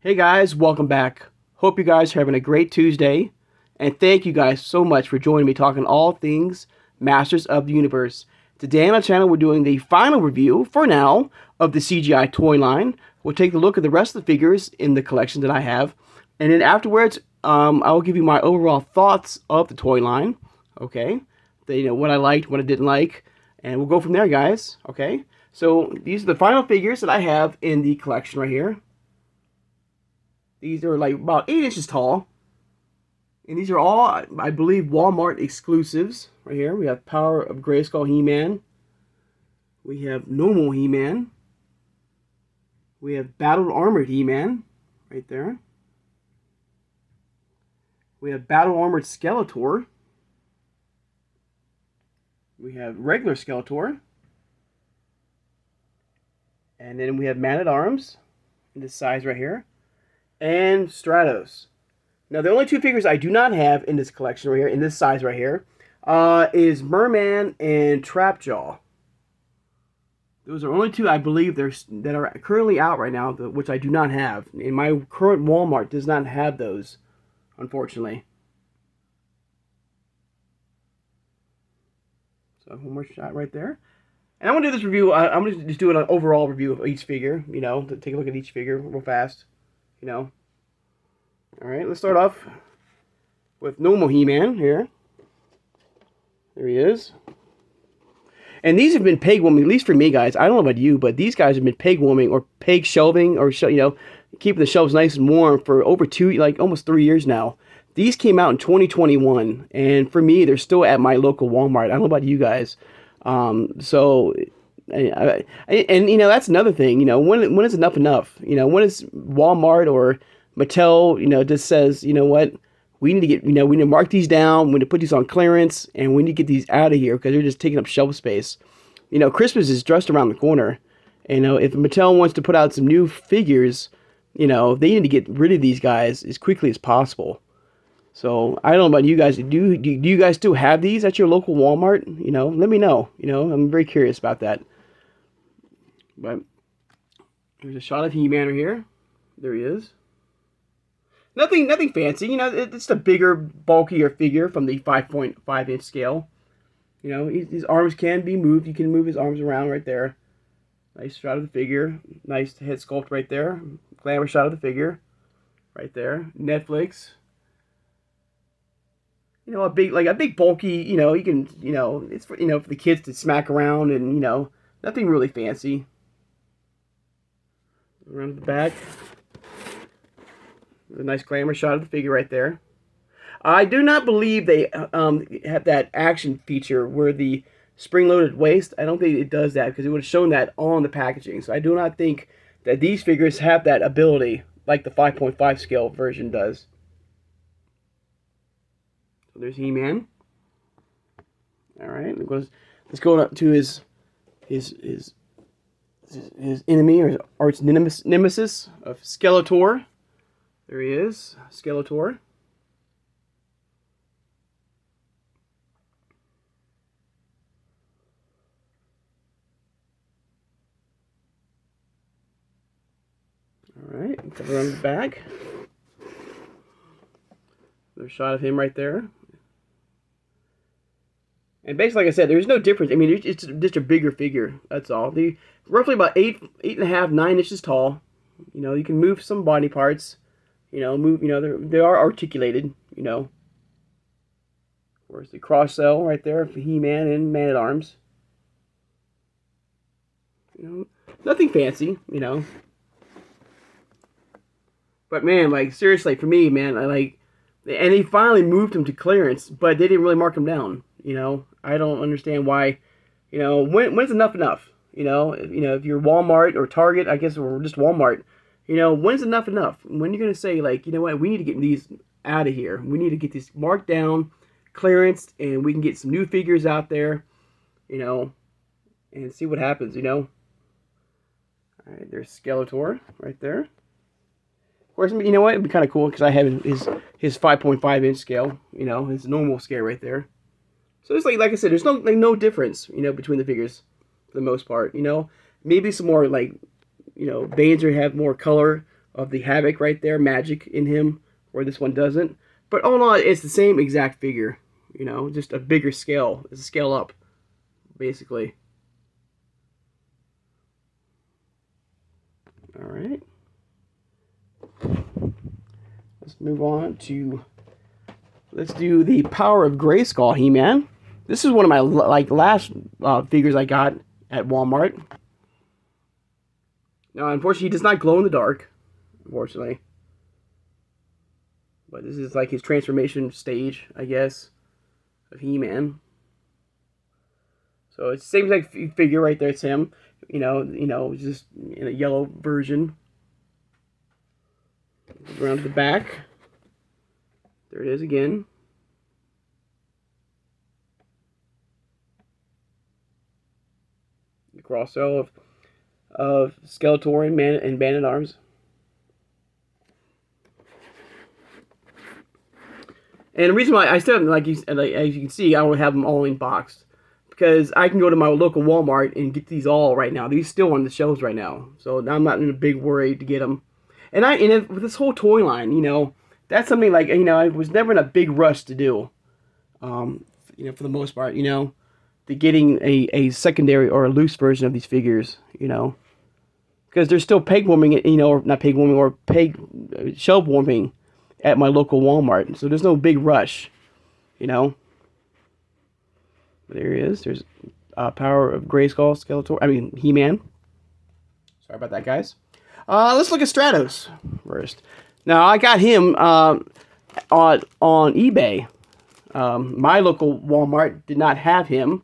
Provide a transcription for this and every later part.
Hey guys, welcome back. Hope you guys are having a great Tuesday. And thank you guys so much for joining me talking all things Masters of the Universe. Today on our channel, we're doing the final review, for now, of the CGI toy line. We'll take a look at the rest of the figures in the collection that I have. And then afterwards, I'll give you my overall thoughts of the toy line. Okay? What I liked, what I didn't like. And we'll go from there, guys. Okay? So these are the final figures that I have in the collection right here. These are like about 8 inches tall. And these are all, I believe, Walmart exclusives. Right here, we have Power of Grayskull He-Man. We have Normal He-Man. We have Battle Armored He-Man. Right there. We have Battle Armored Skeletor. We have regular Skeletor. And then we have Man-at-Arms in this size right here. And Stratos. Now, the only two figures I do not have in this collection right here, in this size right here, is Merman and Trapjaw. Those are only two I believe that are currently out right now, which I do not have. And my current Walmart does not have those, unfortunately. So, one more shot right there. And I'm going to do this review, I'm going to just do an overall review of each figure, to take a look at each figure real fast. Alright, let's start off with Normal He-Man here. There he is. And these have been peg warming, at least for me, guys. I don't know about you, but these guys have been peg warming or peg shelving or, keeping the shelves nice and warm for over almost 3 years now. These came out in 2021, and for me, they're still at my local Walmart. I don't know about you guys. And that's another thing. When is enough? When is Walmart or Mattel, just says, what, we need to get, we need to mark these down, we need to put these on clearance, and we need to get these out of here because they're just taking up shelf space. Christmas is just around the corner. And, if Mattel wants to put out some new figures, they need to get rid of these guys as quickly as possible. So, I don't know about you guys. Do you guys still have these at your local Walmart? Let me know. I'm very curious about that. But, there's a shot of He-Man right here. There he is. Nothing fancy. It's a bigger, bulkier figure from the 5.5 inch scale. His arms can be moved. You can move his arms around right there. Nice shot of the figure. Nice head sculpt right there. Glamour shot of the figure. Right there. Netflix. A big bulky, you can, it's for, for the kids to smack around and, nothing really fancy. Around the back. A nice glamour shot of the figure right there. I do not believe they have that action feature where the spring-loaded waist. I don't think it does that because it would have shown that on the packaging. So I do not think that these figures have that ability like the 5.5 scale version does. So there's He-Man. All right, let's go up to his enemy or his arch nemesis of Skeletor. There he is, Skeletor. Alright, cover on the back. There's a shot of him right there. And basically, like I said, there's no difference. I mean, it's just a bigger figure, that's all. They're roughly about 8.5, 9 inches tall. You can move some body parts. They are articulated, Where's the cross cell right there for He-Man and Man-at-Arms. Nothing fancy, But man, seriously, for me, man, and they finally moved him to clearance, but they didn't really mark him down, I don't understand why, when's enough? If you're Walmart or Target, I guess, or just Walmart, when's enough? When you're going to say, what, we need to get these out of here. We need to get these marked down, clearanced, and we can get some new figures out there, and see what happens, All right, there's Skeletor right there. Of course, you know what? It'd be kind of cool because I have his 5.5 inch scale, his normal scale right there. So it's like I said, there's no difference, between the figures for the most part, Maybe some more, Banzer have more color of the Havoc right there, magic in him, where this one doesn't. But all in all, it's the same exact figure, you know, just a bigger scale. It's a scale up, basically. All right. Let's move on to, let's do the Power of Grayskull He-Man. This is one of my last figures I got at Walmart. Now, unfortunately, he does not glow in the dark, unfortunately. But this is like his transformation stage, I guess, of He-Man. So it's the same exact figure right there. It's him, you know, just in a yellow version. Around to the back. There it is again. The cross-sell of Skeletor and Man-at-Arms. And the reason why I still, as you can see, I don't have them all in boxed. Because I can go to my local Walmart and get these all right now. These still on the shelves right now. So I'm not in a big worry to get them. And with this whole toy line, you know, that's something like, you know, I was never in a big rush to do. You know, for the most part, you know, to getting a secondary or a loose version of these figures, you know. Because they're still peg warming, you know, or not peg warming, or shelf warming at my local Walmart. So there's no big rush, you know. There he is. There's Power of Grayskull, Skeletor. He-Man. Sorry about that, guys. Let's look at Stratos first. Now, I got him on eBay. My local Walmart did not have him,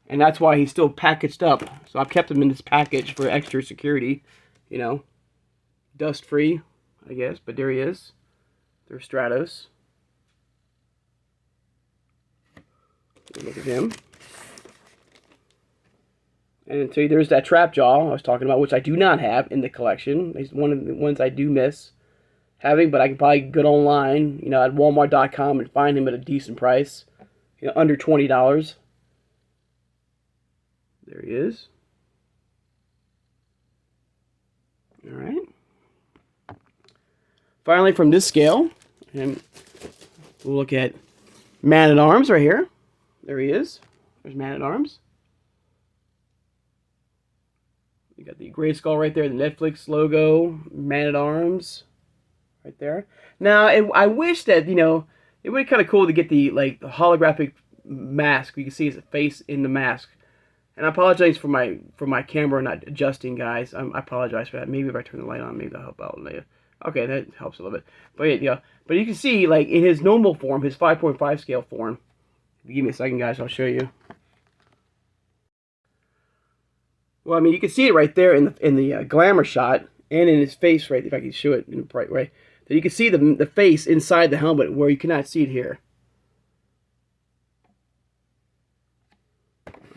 and that's why he's still packaged up. So I've kept him in this package for extra security, you know. Dust-free, I guess, but there he is. There's Stratos. Look at him. And so there's that trap jaw I was talking about, which I do not have in the collection. It's one of the ones I do miss having, but I can probably go online, you know, at Walmart.com and find him at a decent price, you know, under $20. There he is. All right. Finally, from this scale, and we'll look at Man-at-Arms right here. There he is. There's Man-at-Arms. You got the Grayskull right there, the Netflix logo, Man-at-Arms right there. Now, I wish that, you know, it would be kind of cool to get the holographic mask. You can see his face in the mask. And I apologize for my camera not adjusting, guys. I apologize for that. Maybe if I turn the light on, maybe that'll help out later. Okay, that helps a little bit. But yeah, but you can see, like, in his normal form, his 5.5 scale form. Give me a second, guys. I'll show you. Well, I mean, you can see it right there in the glamour shot, and in his face, right? If I can show it in the bright way, that you can see the face inside the helmet, where you cannot see it here.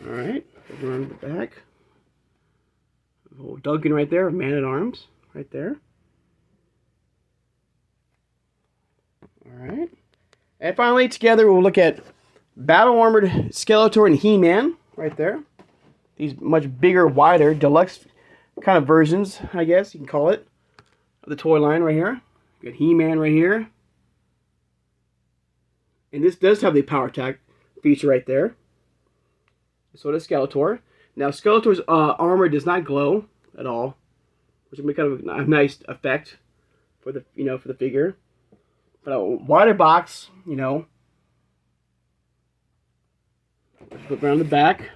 All right, around the back. Oh, Duncan right there, Man-at-Arms, right there. All right, and finally, together we'll look at Battle Armored Skeletor and He-Man, right there. These much bigger, wider, deluxe kind of versions, I guess you can call it, of the toy line right here. You got He-Man right here. And this does have the power attack feature right there. So does Skeletor. Now, Skeletor's armor does not glow at all, which will make kind of a nice effect for the, you know, for the figure. But a wider box, you know. Let's flip around the back.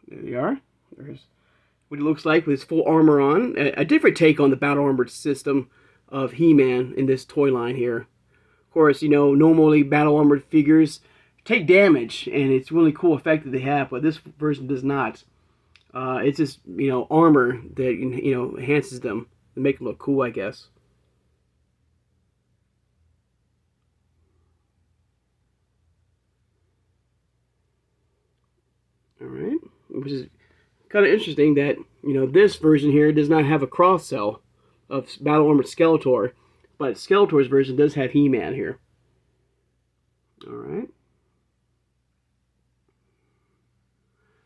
There they are. There's what he looks like with his full armor on. A different take on the battle armored system of He-Man in this toy line here. Of course, you know, normally battle armored figures take damage, and it's a really cool effect that they have, but this version does not. It's just, you know, armor that, you know, enhances them and make them look cool, I guess. Alright, which is kind of interesting that, you know, this version here does not have a cross-sell of Battle Armored Skeletor, but Skeletor's version does have He-Man here. Alright.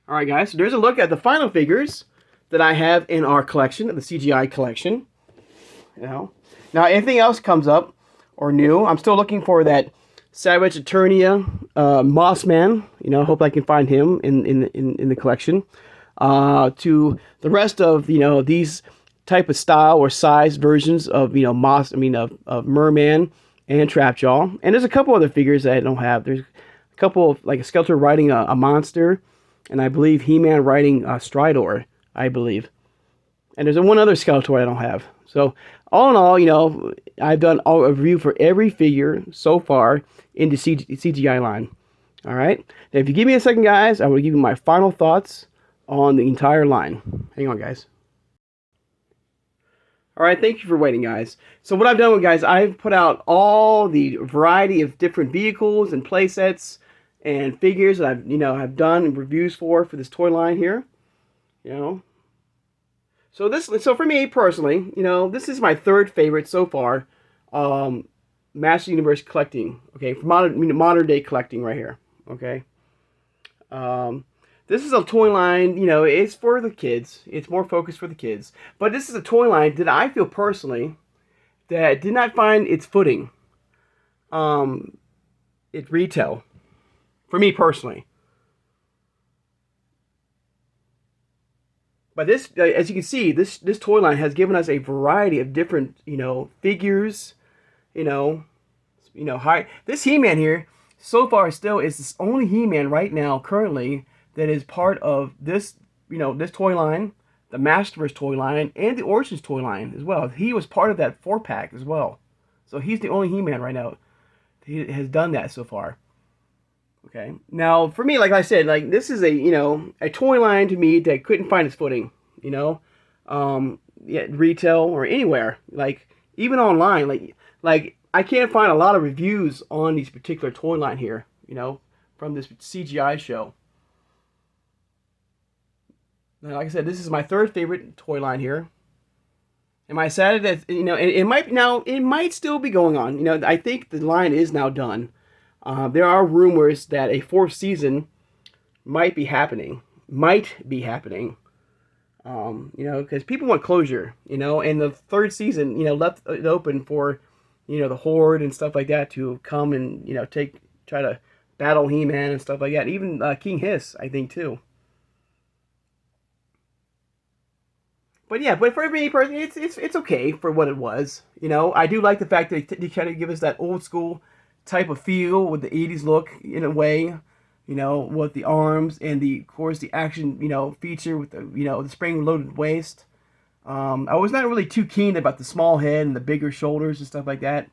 Alright, guys, so there's a look at the final figures that I have in our collection, the CGI collection. You know, now anything else comes up or new, I'm still looking for that Savage Eternia Mossman. You know, I hope I can find him in the collection. To the rest of these type of style or size versions of of Merman and Trapjaw, and there's a couple other figures that I don't have. There's a couple of, like, a Skeletor riding a monster, and I believe He-Man riding Stridor, I believe. And there's one other Skeletor I don't have. So all in all, I've done a review for every figure so far in the CGI line. All right. Now, if you give me a second, guys, I will give you my final thoughts on the entire line. Hang on, guys. All right, thank you for waiting, guys. So what I've done, guys, I've put out all the variety of different vehicles and play sets and figures that I've done reviews for this toy line here. So for me personally, this is my third favorite so far. Master Universe collecting. Okay, for modern day collecting right here. Okay. This is a toy line, it's for the kids. It's more focused for the kids. But this is a toy line that I feel personally that did not find its footing at retail. For me personally. But this, as you can see, this toy line has given us a variety of different, figures, This He-Man here, so far still is the only He-Man right now, currently, that is part of this, this toy line, the Masterverse toy line, and the Origins toy line as well. He was part of that 4-pack as well. So he's the only He-Man right now. He has done that so far. Okay. Now, for me, like I said, like, this is a toy line to me that couldn't find its footing, retail or anywhere, like, even online, like I can't find a lot of reviews on these particular toy line here, from this CGI show. Now, like I said, this is my third favorite toy line here. Am I sad that it might still be going on? I think the line is now done. There are rumors that a 4th season might be happening. Because people want closure. And the 3rd season, left it open for, the Horde and stuff like that to come and try to battle He-Man and stuff like that. Even King Hiss, I think, too. But yeah, but for me personally, it's okay for what it was. I do like the fact that they kind of give us that old school type of feel with the 80s look in a way, with the arms and of course the action, feature with the, the spring-loaded waist. I was not really too keen about the small head and the bigger shoulders and stuff like that.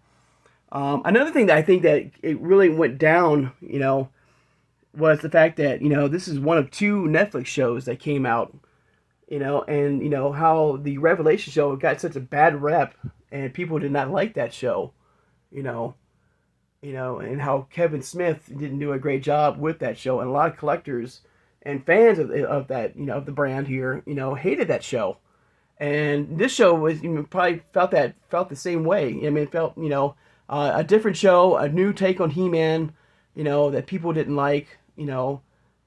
Another thing that I think that it really went down, was the fact that, this is one of 2 Netflix shows that came out. And how the Revelation show got such a bad rep, and people did not like that show, and how Kevin Smith didn't do a great job with that show, and a lot of collectors and fans of that, of the brand here, hated that show, and this show was, probably felt the same way. I mean, it felt, a different show, a new take on He-Man, that people didn't like,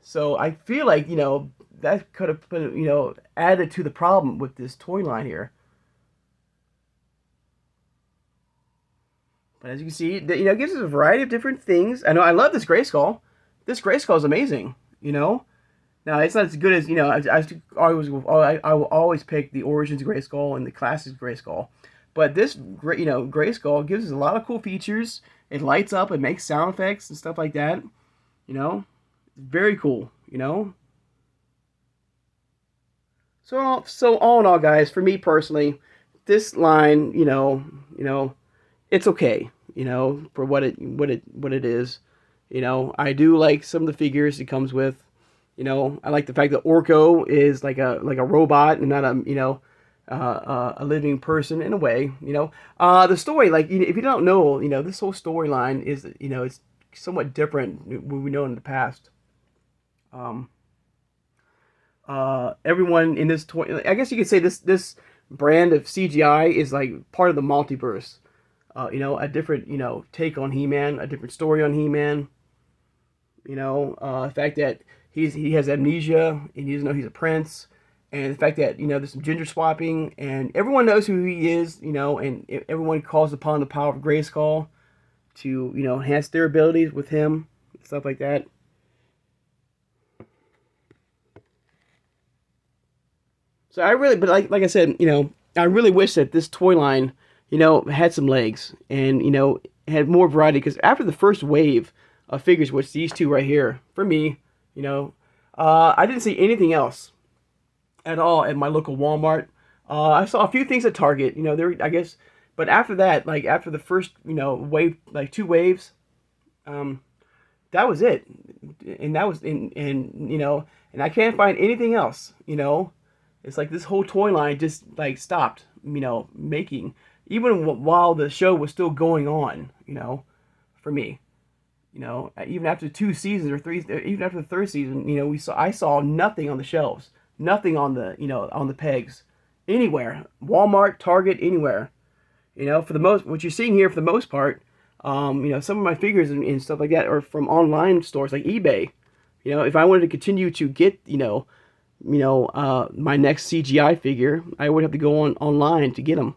so I feel like, that could have been, added to the problem with this toy line here. But as you can see, it gives us a variety of different things. I know I love this Grayskull. This Grayskull is amazing, Now, it's not as good as, I will always pick the Origins Grayskull and the Classics Grayskull. But this, Grayskull gives us a lot of cool features. It lights up, it makes sound effects and stuff like that. Very cool, So all in all, guys, for me personally, this line, it's okay, for what it is. I do like some of the figures it comes with. I like the fact that Orko is like a robot and not a living person in a way. The story, like, if you don't know, this whole storyline is, it's somewhat different what we know in the past. Everyone in this toy, I guess you could say this brand of CGI is like part of the multiverse. A different, take on He-Man, a different story on He-Man. The fact that he has amnesia and he doesn't know he's a prince, and the fact that there's some gender swapping, and everyone knows who he is, and everyone calls upon the power of Grayskull to enhance their abilities with him, stuff like that. So I really, but like I said, I really wish that this toy line, had some legs and had more variety. Because after the first wave of figures, which these two right here, for me, I didn't see anything else at all at my local Walmart. I saw a few things at Target. There, I guess, but after that, like after the first wave, like two waves, um, that was it, and that was and I can't find anything else. It's like this whole toy line just like stopped, making, even while the show was still going on, for me. Even after 2 seasons or three, even after the third season, I saw nothing on the shelves, nothing on the, on the pegs, anywhere, Walmart, Target, anywhere. For the most, what you're seeing here for the most part, some of my figures and stuff like that are from online stores like eBay. If I wanted to continue to get, my next CGI figure, I would have to go online to get them.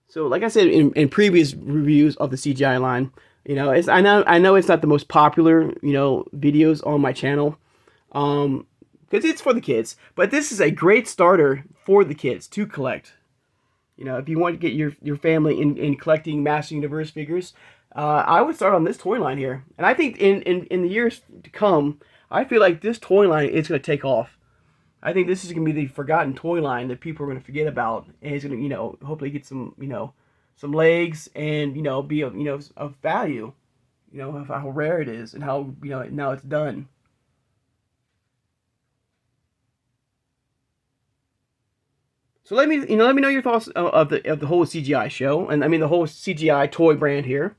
So, like I said in previous reviews of the CGI line, I know it's not the most popular videos on my channel, because it's for the kids. But this is a great starter for the kids to collect. If you want to get your family in collecting Master Universe figures, I would start on this toy line here. And I think in the years to come, I feel like this toy line is going to take off. I think this is going to be the forgotten toy line that people are going to forget about, and it's going to, hopefully get some, some legs, and be of value, of how rare it is and how now it's done. So let me know your thoughts of the whole CGI show, and I mean the whole CGI toy brand here.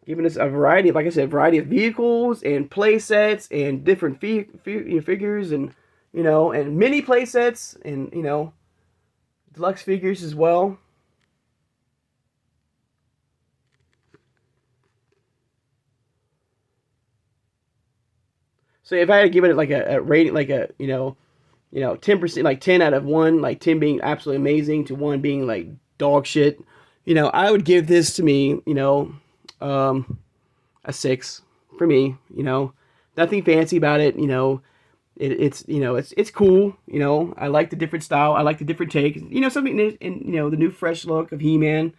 Giving us a variety, like I said, variety of vehicles and play sets and different figures, and and mini play sets, and deluxe figures as well. So if I had to give it like a rating, like a 10%, like 10 out of 1, like 10 being absolutely amazing to 1 being like dog shit, I would give this to me, a 6 for me. Nothing fancy about it. It's cool. I like the different style. I like the different take. Something in the new fresh look of He-Man.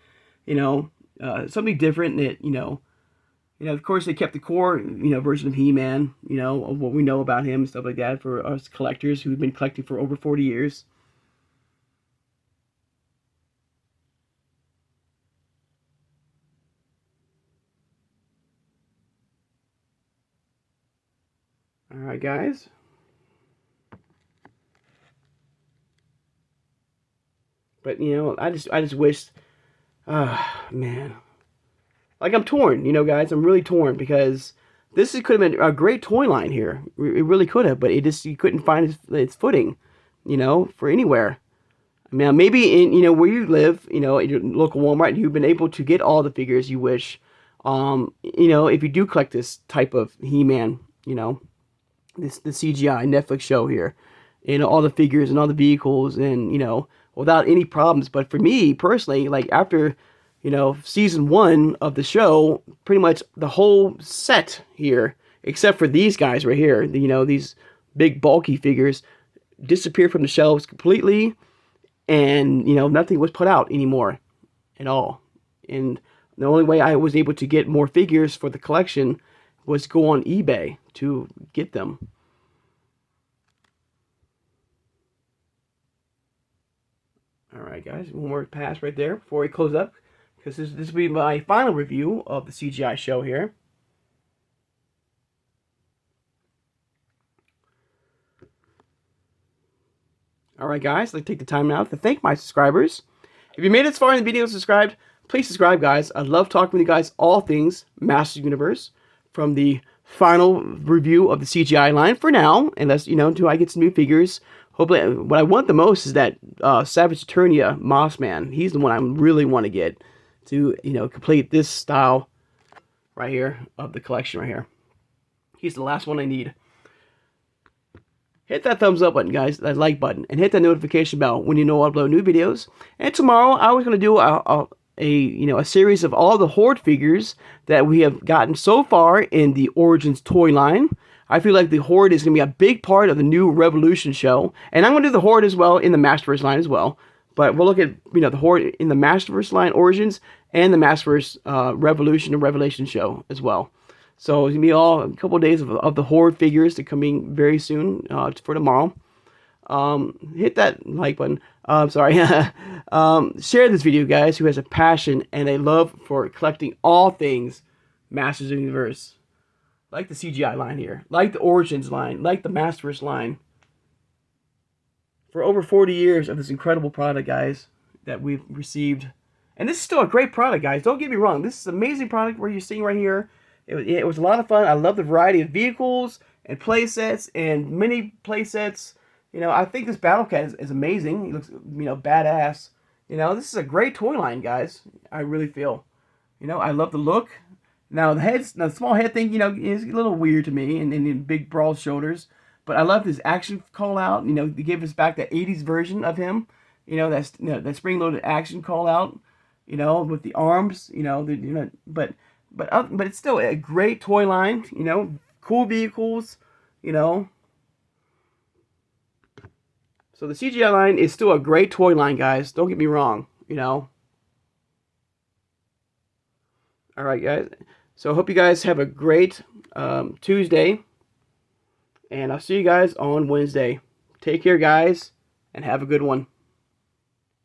Something different that of course they kept the core version of He-Man. Of what we know about him and stuff like that for us collectors who've been collecting for over 40 years. All right, guys. But I just wish, man, like I'm torn, guys. I'm really torn because this could have been a great toy line here. It really could have, but you couldn't find its footing, for anywhere. I mean, maybe in where you live, at your local Walmart, you've been able to get all the figures you wish. If you do collect this type of He-Man, the CGI Netflix show here, all the figures and all the vehicles, and without any problems. But for me personally, like after season 1 of the show, pretty much the whole set here, except for these guys right here, these big bulky figures, disappeared from the shelves completely, and nothing was put out anymore at all. And the only way I was able to get more figures for the collection was go on eBay to get them. All right, guys, one more pass right there before we close up, because this will be my final review of the CGI show here. All right, guys, I'd like to take the time now to thank my subscribers. If you made it this far in the video and subscribed, please subscribe, guys. I love talking with you guys all things Master Universe, from the final review of the CGI line for now, unless until I get some new figures. Hopefully, what I want the most is that Savage Eternia Mossman. He's the one I really want to get to complete this style right here of the collection right here. He's the last one I need. Hit that thumbs up button, guys, that like button, and hit that notification bell when you know I upload new videos. And tomorrow, I was going to do a series of all the Horde figures that we have gotten so far in the Origins toy line. I feel like the Horde is going to be a big part of the new Revolution show, and I'm going to do the Horde as well in the Masterverse line as well. But we'll look at the Horde in the Masterverse line Origins and the Masterverse Revolution and Revelation show as well. So it's going to be all a couple of days of the Horde figures that coming very soon for tomorrow. Hit that like button. Share this video, guys, who has a passion and a love for collecting all things Masters of the Universe. Like the CGI line here. Like the Origins line. Like the Masterverse line. For over 40 years of this incredible product, guys, that we've received. And this is still a great product, guys. Don't get me wrong. This is an amazing product where you're seeing right here. It was a lot of fun. I love the variety of vehicles and play sets and mini play sets. I think this Battle Cat is amazing. He looks, badass. This is a great toy line, guys. I really feel. I love the look. Now the small head thing, is a little weird to me, and big broad shoulders. But I love his action call out. They gave us back that 80s version of him. That spring-loaded action call out. With the arms. But it's still a great toy line. Cool vehicles. So the CGI line is still a great toy line, guys. Don't get me wrong. All right, guys. So I hope you guys have a great Tuesday. And I'll see you guys on Wednesday. Take care, guys, and have a good one.